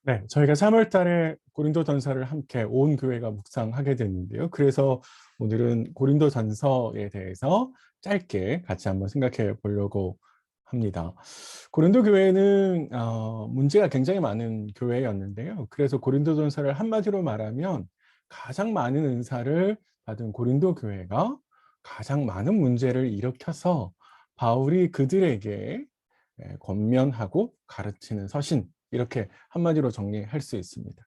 네, 저희가 3월 달에 고린도전서를 함께 온 교회가 묵상하게 됐는데요. 그래서 오늘은 고린도전서에 대해서 짧게 같이 한번 생각해 보려고 합니다. 고린도 교회는 문제가 굉장히 많은 교회였는데요. 그래서 고린도전서를 한마디로 말하면 가장 많은 은사를 받은 고린도 교회가 가장 많은 문제를 일으켜서 바울이 그들에게 권면하고 가르치는 서신, 이렇게 한마디로 정리할 수 있습니다.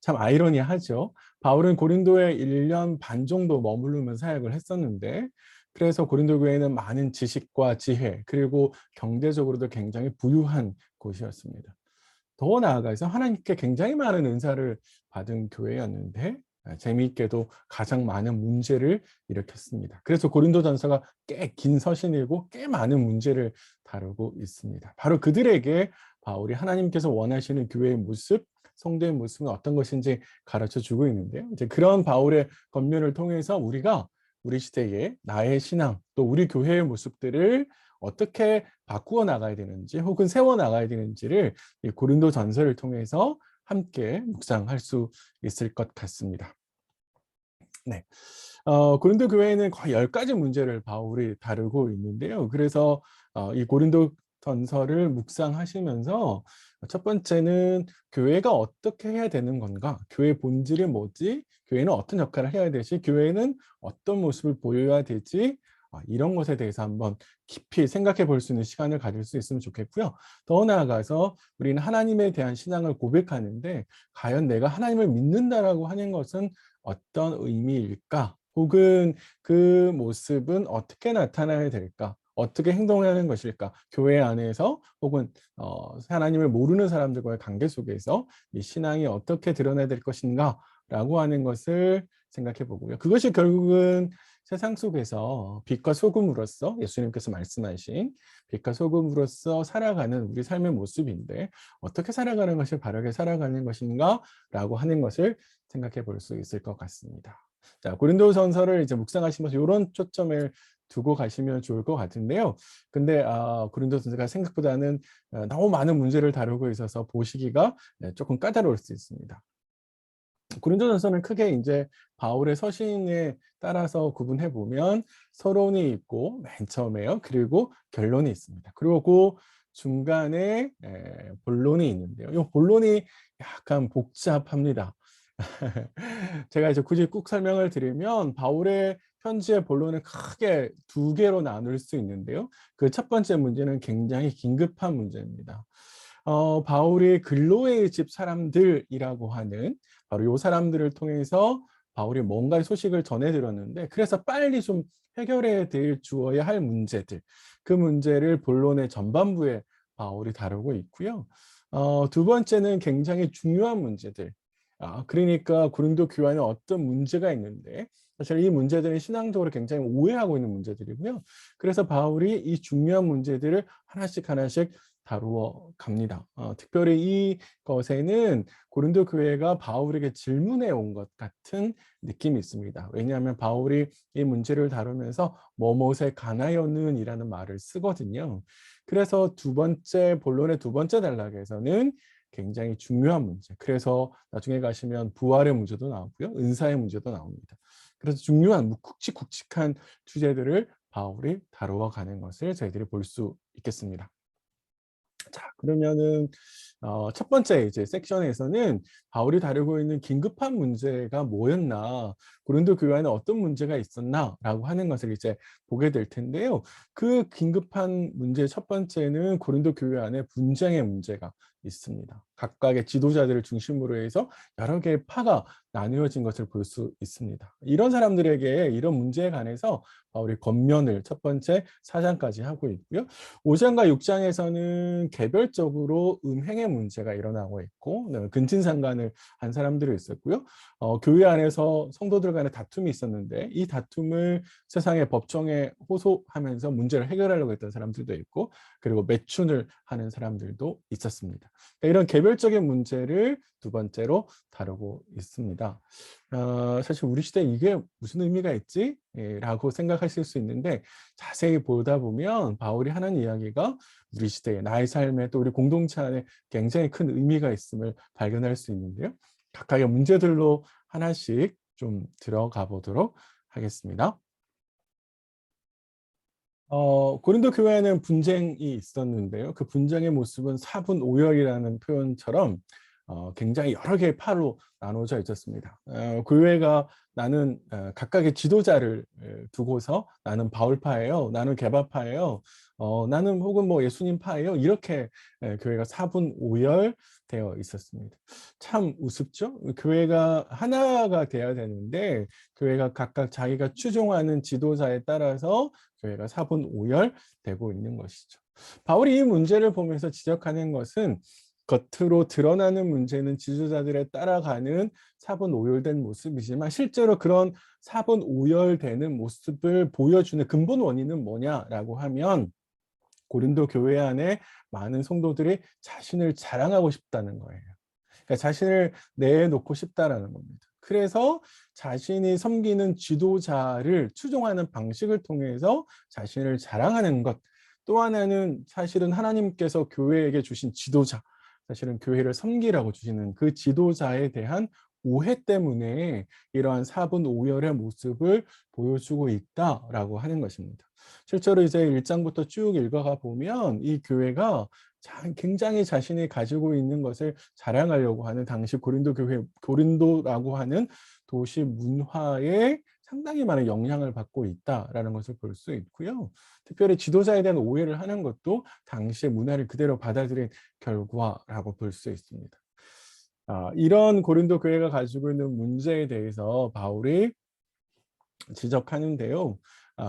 참 아이러니하죠. 바울은 고린도에 1년 반 정도 머무르면서 사역을 했었는데, 그래서 고린도 교회는 많은 지식과 지혜, 그리고 경제적으로도 굉장히 부유한 곳이었습니다. 더 나아가서 하나님께 굉장히 많은 은사를 받은 교회였는데, 재미있게도 가장 많은 문제를 일으켰습니다. 그래서 고린도전서가 꽤 긴 서신이고 꽤 많은 문제를 다루고 있습니다. 바로 그들에게 바울이 하나님께서 원하시는 교회의 모습, 성도의 모습은 어떤 것인지 가르쳐 주고 있는데요. 이제 그런 바울의 권면을 통해서 우리가 우리 시대의 나의 신앙, 또 우리 교회의 모습들을 어떻게 바꾸어 나가야 되는지, 혹은 세워 나가야 되는지를 이 고린도 전서를 통해서 함께 묵상할 수 있을 것 같습니다. 네. 고린도 교회에는 거의 10가지 문제를 바울이 다루고 있는데요. 그래서 이 고린도 전서를 묵상하시면서 첫 번째는 교회가 어떻게 해야 되는 건가? 교회의 본질이 뭐지? 교회는 어떤 역할을 해야 되지? 교회는 어떤 모습을 보여야 되지? 이런 것에 대해서 한번 깊이 생각해 볼 수 있는 시간을 가질 수 있으면 좋겠고요. 더 나아가서 우리는 하나님에 대한 신앙을 고백하는데, 과연 내가 하나님을 믿는다라고 하는 것은 어떤 의미일까? 혹은 그 모습은 어떻게 나타나야 될까? 어떻게 행동하는 것일까? 교회 안에서 혹은 하나님을 모르는 사람들과의 관계 속에서 이 신앙이 어떻게 드러나야 될 것인가? 라고 하는 것을 생각해 보고요. 그것이 결국은 세상 속에서 빛과 소금으로서 예수님께서 말씀하신 빛과 소금으로서 살아가는 우리 삶의 모습인데, 어떻게 살아가는 것이 바르게 살아가는 것인가? 라고 하는 것을 생각해 볼 수 있을 것 같습니다. 자, 고린도전서를 이제 묵상하시면서 이런 초점을 두고 가시면 좋을 것 같은데요. 근데 고린도전서가 생각보다는 너무 많은 문제를 다루고 있어서 보시기가 조금 까다로울 수 있습니다. 고린도전서는 크게 이제 바울의 서신에 따라서 구분해 보면 서론이 있고 맨 처음에요. 그리고 결론이 있습니다. 그리고 그 중간에 본론이 있는데요. 이 본론이 약간 복잡합니다. 제가 이제 굳이 꼭 설명을 드리면 바울의 편지의 본론을 크게 두 개로 나눌 수 있는데요. 그 첫 번째 문제는 굉장히 긴급한 문제입니다. 바울이 글로의 집 사람들이라고 하는 바로 요 사람들을 통해서 바울이 뭔가의 소식을 전해 들었는데, 그래서 빨리 좀 해결해야 될 주어야 할 문제들, 그 문제를 본론의 전반부에 바울이 다루고 있고요. 두 번째는 굉장히 중요한 문제들. 그러니까 고린도 교회는 어떤 문제가 있는데, 사실 이 문제들은 신앙적으로 굉장히 오해하고 있는 문제들이고요. 그래서 바울이 이 중요한 문제들을 하나씩 하나씩 다루어 갑니다. 특별히 이것에는 고린도 교회가 바울에게 질문해 온 것 같은 느낌이 있습니다. 왜냐하면 바울이 이 문제를 다루면서 뭐뭇에 관하여는 이라는 말을 쓰거든요. 그래서 본론의 두 번째 단락에서는 굉장히 중요한 문제, 그래서 나중에 가시면 부활의 문제도 나오고요, 은사의 문제도 나옵니다. 그래서 중요한 굵직굵직한 주제들을 바울이 다루어 가는 것을 저희들이 볼 수 있겠습니다. 자, 그러면은 첫 번째 이제 섹션에서는 바울이 다루고 있는 긴급한 문제가 뭐였나, 고린도 교회 안에 어떤 문제가 있었나라고 하는 것을 이제 보게 될 텐데요. 그 긴급한 문제 첫 번째는 고린도 교회 안에 분쟁의 문제가 있습니다. 각각의 지도자들을 중심으로 해서 여러 개의 파가 나누어진 것을 볼 수 있습니다. 이런 사람들에게 이런 문제에 관해서 바울이 권면을 첫 번째 4장까지 하고 있고요. 5장과 6장에서는 개별적으로 음행의 문제가 일어나고 있고, 근친상간을 한 사람들이 있었고요. 교회 안에서 성도들 간의 다툼이 있었는데, 이 다툼을 세상의 법정에 호소하면서 문제를 해결하려고 했던 사람들도 있고, 그리고 매춘을 하는 사람들도 있었습니다. 그러니까 이런 개별적인 문제를 두 번째로 다루고 있습니다. 사실 우리 시대에 이게 무슨 의미가 있지? 라고 생각하실 수 있는데 자세히 보다 보면 바울이 하는 이야기가 우리 시대에 나의 삶에 또 우리 공동체 안에 굉장히 큰 의미가 있음을 발견할 수 있는데요. 각각의 문제들로 하나씩 좀 들어가 보도록 하겠습니다. 고린도 교회에는 분쟁이 있었는데요. 그 분쟁의 모습은 사분오열이라는 표현처럼 굉장히 여러 개의 파로 나눠져 있었습니다. 교회가 나는 각각의 지도자를 두고서 나는 바울파예요, 나는 게바파예요, 나는 혹은 뭐 예수님파예요. 이렇게 교회가 사분오열 되어 있었습니다. 참 우습죠? 교회가 하나가 돼야 되는데 교회가 각각 자기가 추종하는 지도자에 따라서 교회가 사분오열 되고 있는 것이죠. 바울이 이 문제를 보면서 지적하는 것은 겉으로 드러나는 문제는 지도자들에 따라가는 사분오열된 모습이지만 실제로 그런 사분오열되는 모습을 보여주는 근본 원인은 뭐냐라고 하면 고린도 교회 안에 많은 성도들이 자신을 자랑하고 싶다는 거예요. 그러니까 자신을 내놓고 싶다라는 겁니다. 그래서 자신이 섬기는 지도자를 추종하는 방식을 통해서 자신을 자랑하는 것. 또 하나는 사실은 하나님께서 교회에게 주신 지도자, 사실은 교회를 섬기라고 주시는 그 지도자에 대한 오해 때문에 이러한 사분오열의 모습을 보여주고 있다라고 하는 것입니다. 실제로 이제 1장부터 쭉 읽어가 보면 이 교회가 굉장히 자신이 가지고 있는 것을 자랑하려고 하는 당시 고린도 교회, 고린도라고 하는 도시 문화에 상당히 많은 영향을 받고 있다라는 것을 볼 수 있고요. 특별히 지도자에 대한 오해를 하는 것도 당시의 문화를 그대로 받아들인 결과라고 볼 수 있습니다. 이런 고린도 교회가 가지고 있는 문제에 대해서 바울이 지적하는데요.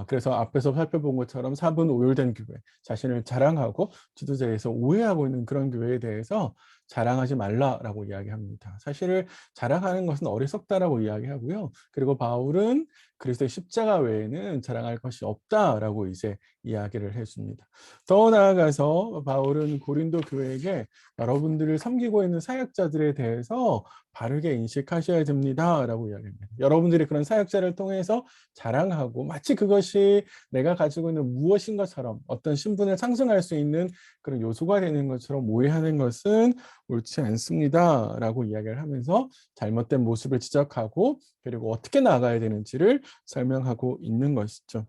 그래서 앞에서 살펴본 것처럼 사분오열된 교회, 자신을 자랑하고 지도자에서 오해하고 있는 그런 교회에 대해서 자랑하지 말라라고 이야기합니다. 사실을 자랑하는 것은 어리석다라고 이야기하고요. 그리고 바울은 그리스도의 십자가 외에는 자랑할 것이 없다라고 이제 이야기를 해줍니다. 더 나아가서 바울은 고린도 교회에게 여러분들을 섬기고 있는 사역자들에 대해서 바르게 인식하셔야 됩니다라고 이야기합니다. 여러분들이 그런 사역자를 통해서 자랑하고 마치 그것이 내가 가지고 있는 무엇인 것처럼 어떤 신분을 상승할 수 있는 그런 요소가 되는 것처럼 오해하는 것은 옳지 않습니다라고 이야기를 하면서 잘못된 모습을 지적하고 그리고 어떻게 나아가야 되는지를 설명하고 있는 것이죠.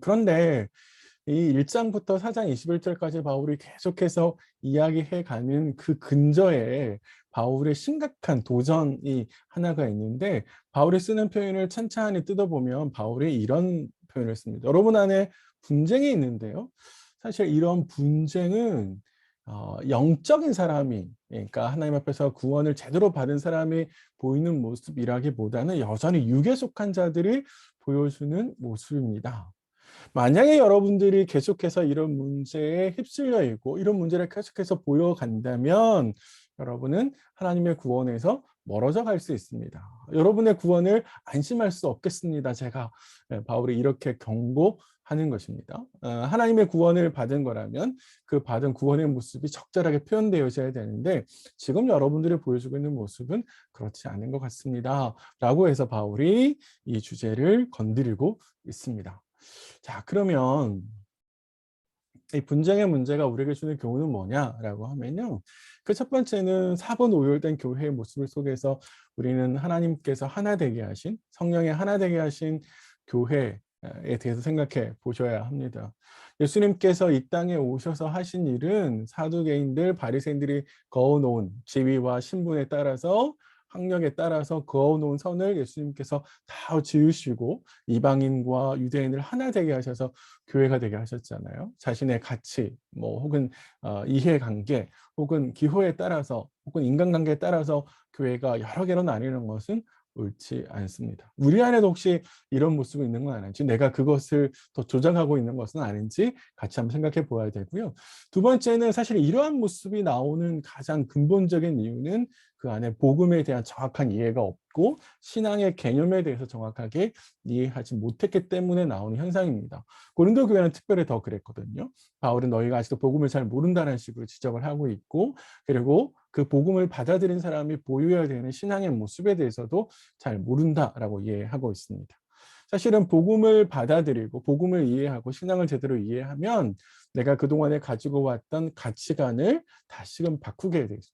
그런데 이 1장부터 4장 21절까지 바울이 계속해서 이야기해가는 그 근저에 바울의 심각한 도전이 하나가 있는데 바울이 쓰는 표현을 찬찬히 뜯어보면 바울이 이런 표현을 씁니다. 여러분 안에 분쟁이 있는데요. 사실 이런 분쟁은 영적인 사람이 그러니까 하나님 앞에서 구원을 제대로 받은 사람이 보이는 모습이라기보다는 여전히 육에 속한 자들이 보여주는 모습입니다. 만약에 여러분들이 계속해서 이런 문제에 휩쓸려 있고 이런 문제를 계속해서 보여간다면 여러분은 하나님의 구원에서 멀어져 갈 수 있습니다. 여러분의 구원을 안심할 수 없겠습니다. 제가 바울이 이렇게 경고하는 것입니다. 하나님의 구원을 받은 거라면 그 받은 구원의 모습이 적절하게 표현되어져야 되는데 지금 여러분들이 보여주고 있는 모습은 그렇지 않은 것 같습니다. 라고 해서 바울이 이 주제를 건드리고 있습니다. 자, 그러면 이 분쟁의 문제가 우리에게 주는 교훈은 뭐냐라고 하면요. 그 첫 번째는 사분오열된 교회의 모습을 속에서 우리는 하나님께서 하나 되게 하신 성령의 하나 되게 하신 교회에 대해서 생각해 보셔야 합니다. 예수님께서 이 땅에 오셔서 하신 일은 사두개인들, 바리새인들이 그어놓은 지위와 신분에 따라서 학력에 따라서 그어놓은 선을 예수님께서 다 지우시고 이방인과 유대인을 하나 되게 하셔서 교회가 되게 하셨잖아요. 자신의 가치, 뭐 혹은 이해관계, 혹은 기호에 따라서, 혹은 인간관계에 따라서 교회가 여러 개로 나뉘는 것은 옳지 않습니다. 우리 안에도 혹시 이런 모습이 있는 건 아닌지, 내가 그것을 더 조장하고 있는 것은 아닌지 같이 한번 생각해 보아야 되고요. 두 번째는 사실 이러한 모습이 나오는 가장 근본적인 이유는 그 안에 복음에 대한 정확한 이해가 없고 신앙의 개념에 대해서 정확하게 이해하지 못했기 때문에 나오는 현상입니다. 고린도 교회는 특별히 더 그랬거든요. 바울은 너희가 아직도 복음을 잘 모른다는 식으로 지적을 하고 있고, 그리고 그 복음을 받아들인 사람이 보여야 되는 신앙의 모습에 대해서도 잘 모른다라고 이해하고 있습니다. 사실은 복음을 받아들이고 복음을 이해하고 신앙을 제대로 이해하면 내가 그동안에 가지고 왔던 가치관을 다시금 바꾸게 되죠.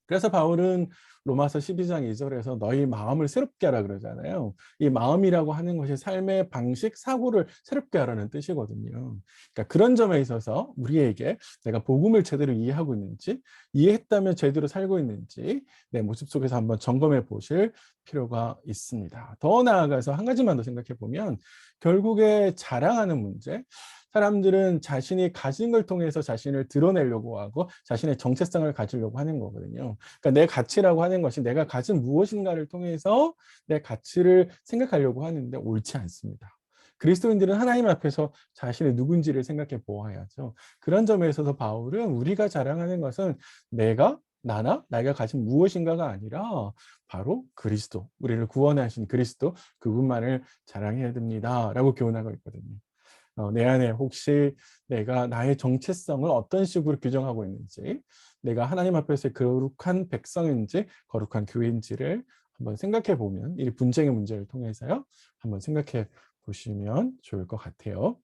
그래서 바울은 로마서 12장 2절에서 너희 마음을 새롭게 하라 그러잖아요. 이 마음이라고 하는 것이 삶의 방식, 사고를 새롭게 하라는 뜻이거든요. 그러니까 그런 점에 있어서 우리에게 내가 복음을 제대로 이해하고 있는지, 이해했다면 제대로 살고 있는지 내 모습 속에서 한번 점검해 보실 필요가 있습니다. 더 나아가서 한 가지만 더 생각해 보면 결국에 자랑하는 문제, 사람들은 자신이 가진 걸 통해서 자신을 드러내려고 하고 자신의 정체성을 가지려고 하는 거거든요. 그러니까 내 가치라고 하는 것이 내가 가진 무엇인가를 통해서 내 가치를 생각하려고 하는데 옳지 않습니다. 그리스도인들은 하나님 앞에서 자신의 누군지를 생각해 보아야죠. 그런 점에 있어서 바울은 우리가 자랑하는 것은 나가 가진 무엇인가가 아니라 바로 그리스도, 우리를 구원하신 그리스도, 그분만을 자랑해야 됩니다라고 교훈하고 있거든요. 내 안에 혹시 내가 나의 정체성을 어떤 식으로 규정하고 있는지, 내가 하나님 앞에서 거룩한 백성인지 거룩한 교회인지를 한번 생각해 보면, 이 분쟁의 문제를 통해서요 한번 생각해 보시면 좋을 것 같아요.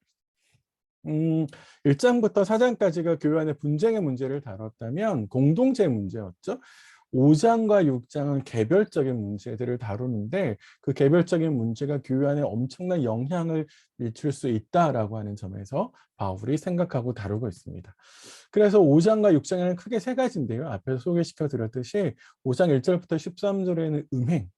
1장부터 4장까지가 교회 안의 분쟁의 문제를 다뤘다면 공동체 문제였죠. 5장과 6장은 개별적인 문제들을 다루는데 그 개별적인 문제가 교회 안에 엄청난 영향을 미칠 수 있다라고 하는 점에서 바울이 생각하고 다루고 있습니다. 그래서 5장과 6장에는 크게 세 가지인데요. 앞에서 소개시켜 드렸듯이 5장 1절부터 13절에는 음행,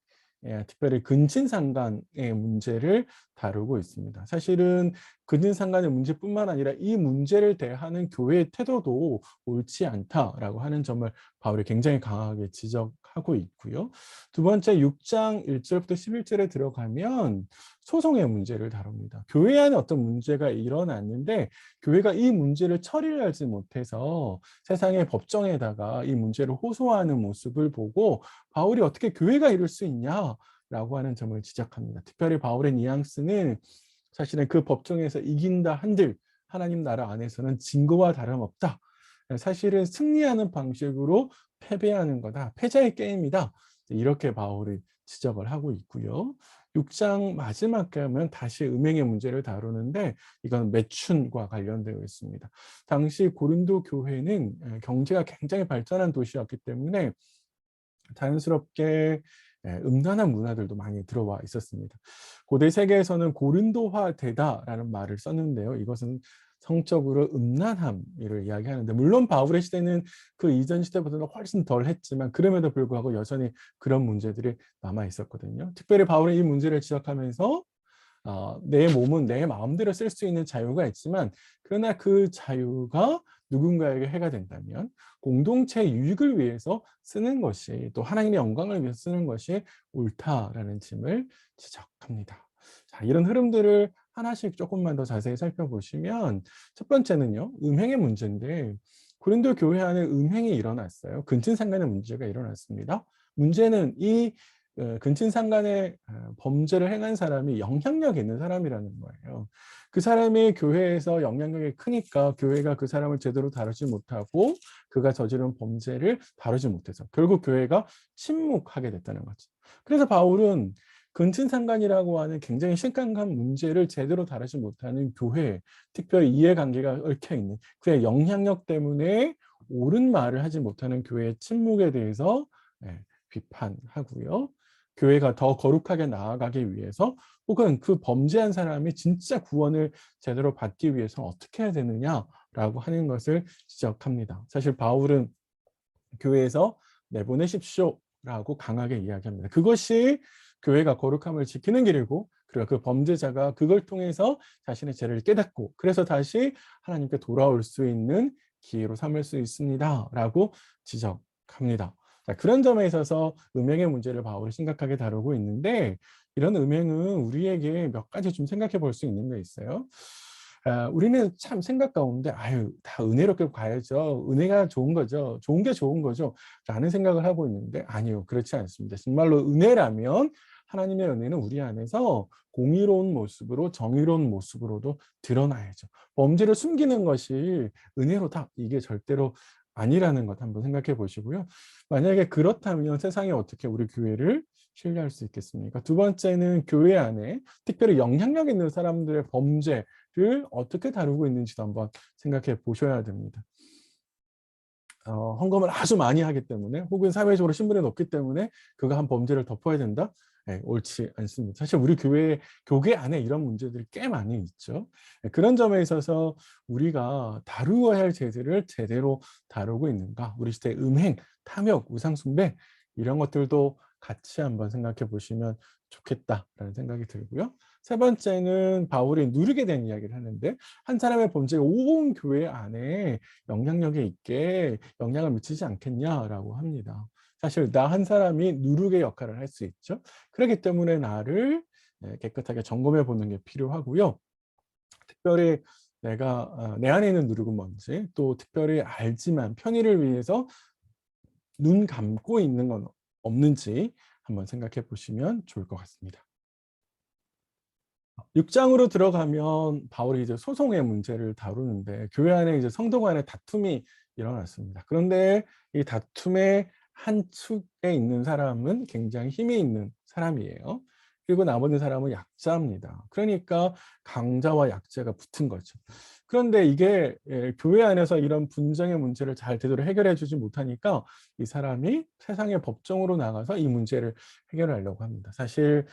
특별히 근친상간의 문제를 다루고 있습니다. 사실은 근친상간의 문제뿐만 아니라 이 문제를 대하는 교회의 태도도 옳지 않다라고 하는 점을 바울이 굉장히 강하게 지적하고 있고요. 두 번째 6장 1절부터 11절에 들어가면 소송의 문제를 다룹니다. 교회 안에 어떤 문제가 일어났는데 교회가 이 문제를 처리를 하지 못해서 세상의 법정에다가 이 문제를 호소하는 모습을 보고 바울이 어떻게 교회가 이럴 수 있냐라고 하는 점을 지적합니다. 특별히 바울의 뉘앙스는 사실은 그 법정에서 이긴다 한들 하나님 나라 안에서는 증거와 다름없다. 사실은 승리하는 방식으로 패배하는 거다. 패자의 게임이다. 이렇게 바울이 지적을 하고 있고요. 6장 마지막에 하면 다시 음행의 문제를 다루는데 이건 매춘과 관련되어 있습니다. 당시 고린도 교회는 경제가 굉장히 발전한 도시였기 때문에 자연스럽게 음란한 문화들도 많이 들어와 있었습니다. 고대 세계에서는 고린도화되다라는 말을 썼는데요. 이것은 성적으로 음란함을 이야기하는데 물론 바울의 시대는 그 이전 시대보다는 훨씬 덜 했지만 그럼에도 불구하고 여전히 그런 문제들이 남아 있었거든요. 특별히 바울은 이 문제를 지적하면서 내 몸은 내 마음대로 쓸 수 있는 자유가 있지만 그러나 그 자유가 누군가에게 해가 된다면 공동체 유익을 위해서 쓰는 것이 또 하나님의 영광을 위해서 쓰는 것이 옳다라는 점을 지적합니다. 자, 이런 흐름들을 하나씩 조금만 더 자세히 살펴보시면 첫 번째는요. 음행의 문제인데 고린도 교회 안에 음행이 일어났어요. 근친상간의 문제가 일어났습니다. 문제는 이 근친상간의 범죄를 행한 사람이 영향력 있는 사람이라는 거예요. 그 사람이 교회에서 영향력이 크니까 교회가 그 사람을 제대로 다루지 못하고 그가 저지른 범죄를 다루지 못해서 결국 교회가 침묵하게 됐다는 거죠. 그래서 바울은 근친상간이라고 하는 굉장히 심각한 문제를 제대로 다루지 못하는 교회, 특별히 이해관계가 얽혀있는 그의 영향력 때문에 옳은 말을 하지 못하는 교회의 침묵에 대해서 비판하고요. 교회가 더 거룩하게 나아가기 위해서 혹은 그 범죄한 사람이 진짜 구원을 제대로 받기 위해서 어떻게 해야 되느냐라고 하는 것을 지적합니다. 사실 바울은 교회에서 내보내십시오라고 강하게 이야기합니다. 그것이 교회가 거룩함을 지키는 길이고 그리고 그 범죄자가 그걸 통해서 자신의 죄를 깨닫고 그래서 다시 하나님께 돌아올 수 있는 기회로 삼을 수 있습니다라고 지적합니다. 자, 그런 점에 있어서 음행의 문제를 바울이 심각하게 다루고 있는데 이런 음행은 우리에게 몇 가지 좀 생각해 볼 수 있는 게 있어요. 우리는 참 생각 가운데 아유 다 은혜롭게 가야죠. 은혜가 좋은 거죠. 좋은 게 좋은 거죠. 라는 생각을 하고 있는데 아니요. 그렇지 않습니다. 정말로 은혜라면 하나님의 은혜는 우리 안에서 공의로운 모습으로 정의로운 모습으로도 드러나야죠. 범죄를 숨기는 것이 은혜로다. 이게 절대로 아니라는 것 한번 생각해 보시고요. 만약에 그렇다면 세상에 어떻게 우리 교회를 신뢰할 수 있겠습니까? 두 번째는 교회 안에 특별히 영향력 있는 사람들의 범죄를 어떻게 다루고 있는지도 한번 생각해 보셔야 됩니다. 헌금을 아주 많이 하기 때문에 혹은 사회적으로 신분이 높기 때문에 그가 한 범죄를 덮어야 된다? 네, 옳지 않습니다. 사실 우리 교계 안에 이런 문제들이 꽤 많이 있죠. 네, 그런 점에 있어서 우리가 다루어야 할 죄들을 제대로 다루고 있는가? 우리 시대의 음행, 탐욕, 우상숭배 이런 것들도 같이 한번 생각해 보시면 좋겠다라는 생각이 들고요. 세 번째는 바울이 누리게 된 이야기를 하는데 한 사람의 범죄가 온 교회 안에 영향력이 있게 영향을 미치지 않겠냐라고 합니다. 사실 나 한 사람이 누르게 역할을 할 수 있죠. 그렇기 때문에 나를 깨끗하게 점검해 보는 게 필요하고요. 특별히 내가 내 안에 있는 누르고 뭔지 또 특별히 알지만 편의를 위해서 눈 감고 있는 건 없는지 한번 생각해 보시면 좋을 것 같습니다. 6장으로 들어가면 바울이 이제 소송의 문제를 다루는데 교회 안에 이제 성도 간의 다툼이 일어났습니다. 그런데 이 다툼의 한 축에 있는 사람은 굉장히 힘이 있는 사람이에요. 그리고 나머지 사람은 약자입니다. 그러니까 강자와 약자가 붙은 거죠. 그런데 이게 교회 안에서 이런 분쟁의 문제를 잘 제대로 해결해 주지 못하니까 이 사람이 세상의 법정으로 나가서 이 문제를 해결하려고 합니다. 사실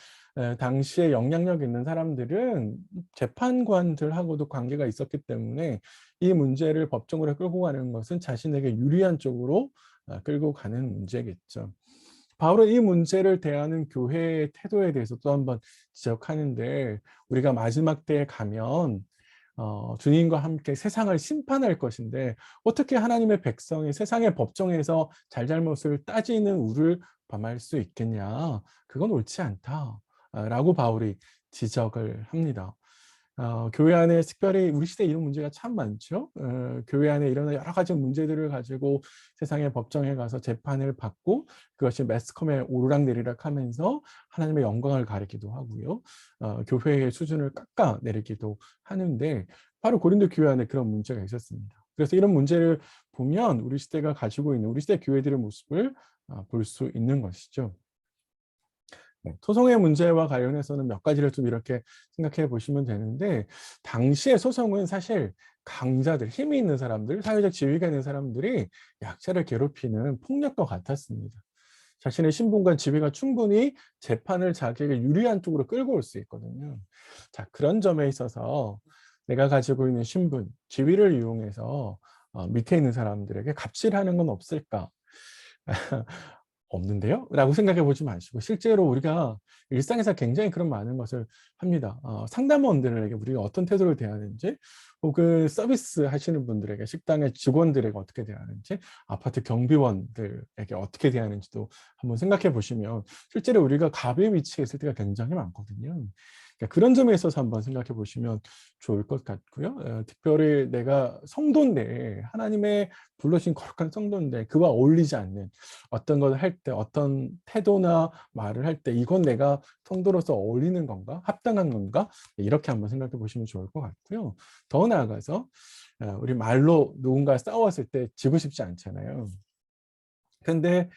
당시에 영향력 있는 사람들은 재판관들하고도 관계가 있었기 때문에 이 문제를 법정으로 끌고 가는 것은 자신에게 유리한 쪽으로 끌고 가는 문제겠죠. 바울은 이 문제를 대하는 교회의 태도에 대해서 또 한번 지적하는데 우리가 마지막 때에 가면 주님과 함께 세상을 심판할 것인데 어떻게 하나님의 백성이 세상의 법정에서 잘잘못을 따지는 우를 범할 수 있겠냐. 그건 옳지 않다. 라고 바울이 지적을 합니다. 교회 안에 특별히 우리 시대에 이런 문제가 참 많죠. 교회 안에 일어나는 여러 가지 문제들을 가지고 세상의 법정에 가서 재판을 받고 그것이 매스컴에 오르락내리락 하면서 하나님의 영광을 가리기도 하고요. 교회의 수준을 깎아내리기도 하는데 바로 고린도 교회 안에 그런 문제가 있었습니다. 그래서 이런 문제를 보면 우리 시대가 가지고 있는 우리 시대 교회들의 모습을 볼 수 있는 것이죠. 네, 소송의 문제와 관련해서는 몇 가지를 좀 이렇게 생각해 보시면 되는데 당시의 소송은 사실 강자들, 힘이 있는 사람들, 사회적 지위가 있는 사람들이 약자를 괴롭히는 폭력과 같았습니다. 자신의 신분과 지위가 충분히 재판을 자기에게 유리한 쪽으로 끌고 올 수 있거든요. 자, 그런 점에 있어서 내가 가지고 있는 신분, 지위를 이용해서 밑에 있는 사람들에게 갑질하는 건 없을까? 없는데요? 라고 생각해 보지 마시고 실제로 우리가 일상에서 굉장히 그런 많은 것을 합니다. 상담원들에게 우리가 어떤 태도를 대하는지 혹은 서비스 하시는 분들에게 식당의 직원들에게 어떻게 대하는지 아파트 경비원들에게 어떻게 대하는지도 한번 생각해 보시면 실제로 우리가 갑의 위치에 있을 때가 굉장히 많거든요. 그러니까 그런 점에 있어서 한번 생각해 보시면 좋을 것 같고요. 특별히 내가 성도인데 하나님의 불러신 거룩한 성도인데 그와 어울리지 않는 어떤 걸 할 때 어떤 태도나 말을 할 때 이건 내가 성도로서 어울리는 건가? 합당한 건가? 이렇게 한번 생각해 보시면 좋을 것 같고요. 더 나아가서 우리 말로 누군가 싸웠을 때 지고 싶지 않잖아요. 근데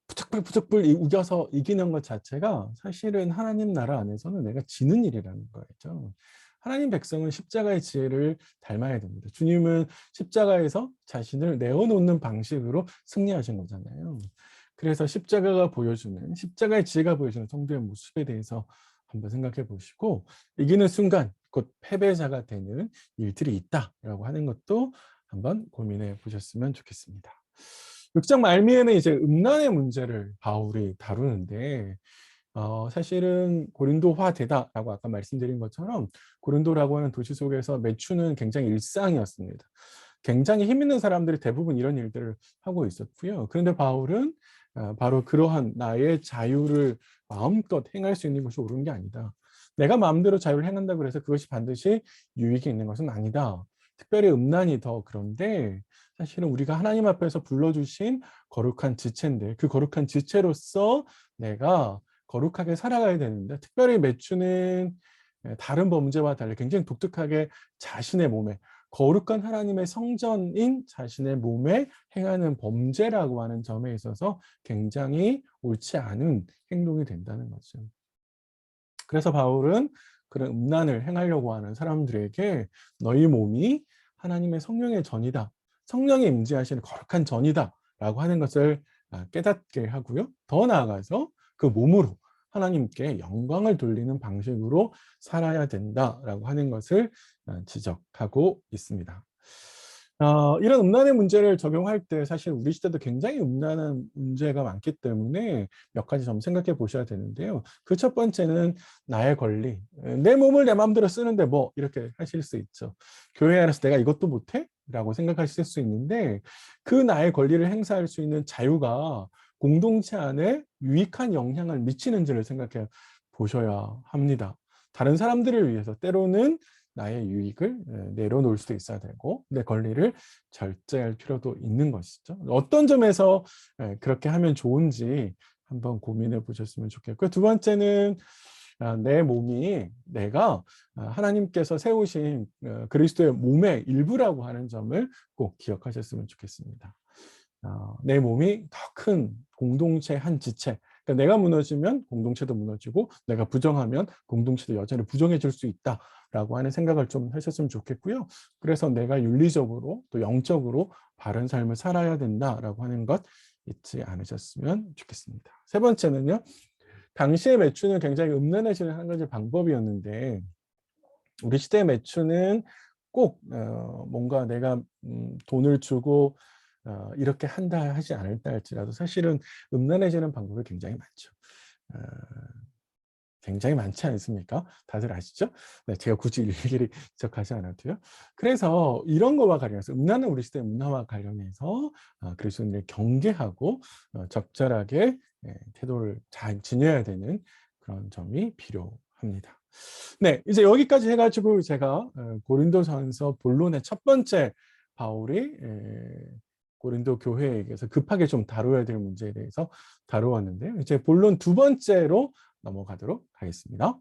부쩍불 우겨서 이기는 것 자체가 사실은 하나님 나라 안에서는 내가 지는 일이라는 거죠. 하나님 백성은 십자가의 지혜를 닮아야 됩니다. 주님은 십자가에서 자신을 내어놓는 방식으로 승리하신 거잖아요. 그래서 십자가가 보여주는 십자가의 지혜가 보여주는 성도의 모습에 대해서 한번 생각해 보시고 이기는 순간 곧 패배자가 되는 일들이 있다라고 하는 것도 한번 고민해 보셨으면 좋겠습니다. 6장 말미에는 이제 음란의 문제를 바울이 다루는데 사실은 고린도화되다라고 아까 말씀드린 것처럼 고린도라고 하는 도시 속에서 매춘은 굉장히 일상이었습니다. 굉장히 힘 있는 사람들이 대부분 이런 일들을 하고 있었고요. 그런데 바울은 바로 그러한 나의 자유를 마음껏 행할 수 있는 것이 옳은 게 아니다. 내가 마음대로 자유를 행한다고 해서 그것이 반드시 유익이 있는 것은 아니다. 특별히 음란이 더 그런데 사실은 우리가 하나님 앞에서 불러주신 거룩한 지체인데 그 거룩한 지체로서 내가 거룩하게 살아가야 되는데 특별히 매추는 다른 범죄와 달리 굉장히 독특하게 자신의 몸에 거룩한 하나님의 성전인 자신의 몸에 행하는 범죄라고 하는 점에 있어서 굉장히 옳지 않은 행동이 된다는 거죠. 그래서 바울은 그런 음란을 행하려고 하는 사람들에게 너희 몸이 하나님의 성령의 전이다. 성령이 임재하시는 거룩한 전이다. 라고 하는 것을 깨닫게 하고요. 더 나아가서 그 몸으로 하나님께 영광을 돌리는 방식으로 살아야 된다라고 하는 것을 지적하고 있습니다. 이런 음란의 문제를 적용할 때 사실 우리 시대도 굉장히 음란한 문제가 많기 때문에 몇 가지 좀 생각해 보셔야 되는데요. 그 첫 번째는 나의 권리. 내 몸을 내 마음대로 쓰는데 뭐 이렇게 하실 수 있죠. 교회 안에서 내가 이것도 못해? 라고 생각하실 수 있는데 그 나의 권리를 행사할 수 있는 자유가 공동체 안에 유익한 영향을 미치는지를 생각해 보셔야 합니다. 다른 사람들을 위해서 때로는 나의 유익을 내려놓을 수도 있어야 되고 내 권리를 절제할 필요도 있는 것이죠. 어떤 점에서 그렇게 하면 좋은지 한번 고민해 보셨으면 좋겠고요. 두 번째는 내 몸이 내가 하나님께서 세우신 그리스도의 몸의 일부라고 하는 점을 꼭 기억하셨으면 좋겠습니다. 내 몸이 더 큰 공동체 한 지체. 그러니까 내가 무너지면 공동체도 무너지고 내가 부정하면 공동체도 여전히 부정해질 수 있다라고 하는 생각을 좀 하셨으면 좋겠고요. 그래서 내가 윤리적으로 또 영적으로 바른 삶을 살아야 된다라고 하는 것 잊지 않으셨으면 좋겠습니다. 세 번째는요. 당시의 매추는 굉장히 음란해지는 한 가지 방법이었는데 우리 시대의 매추는 꼭 뭔가 내가 돈을 주고 이렇게 한다 하지 않을다 할지라도 사실은 음란해지는 방법이 굉장히 많죠. 어, 굉장히 많지 않습니까? 다들 아시죠? 네, 제가 굳이 일일이 지적하지 않아도요. 그래서 이런 거와 관련해서 음란은 우리 시대의 문화와 관련해서 그리스도인을 경계하고 적절하게 태도를 잘 지녀야 되는 그런 점이 필요합니다. 네, 이제 여기까지 해가지고 제가 고린도전서 본론의 첫 번째 바울이 고린도 교회에게서 급하게 좀 다뤄야 될 문제에 대해서 다루었는데요. 이제 본론 두 번째로 넘어가도록 하겠습니다.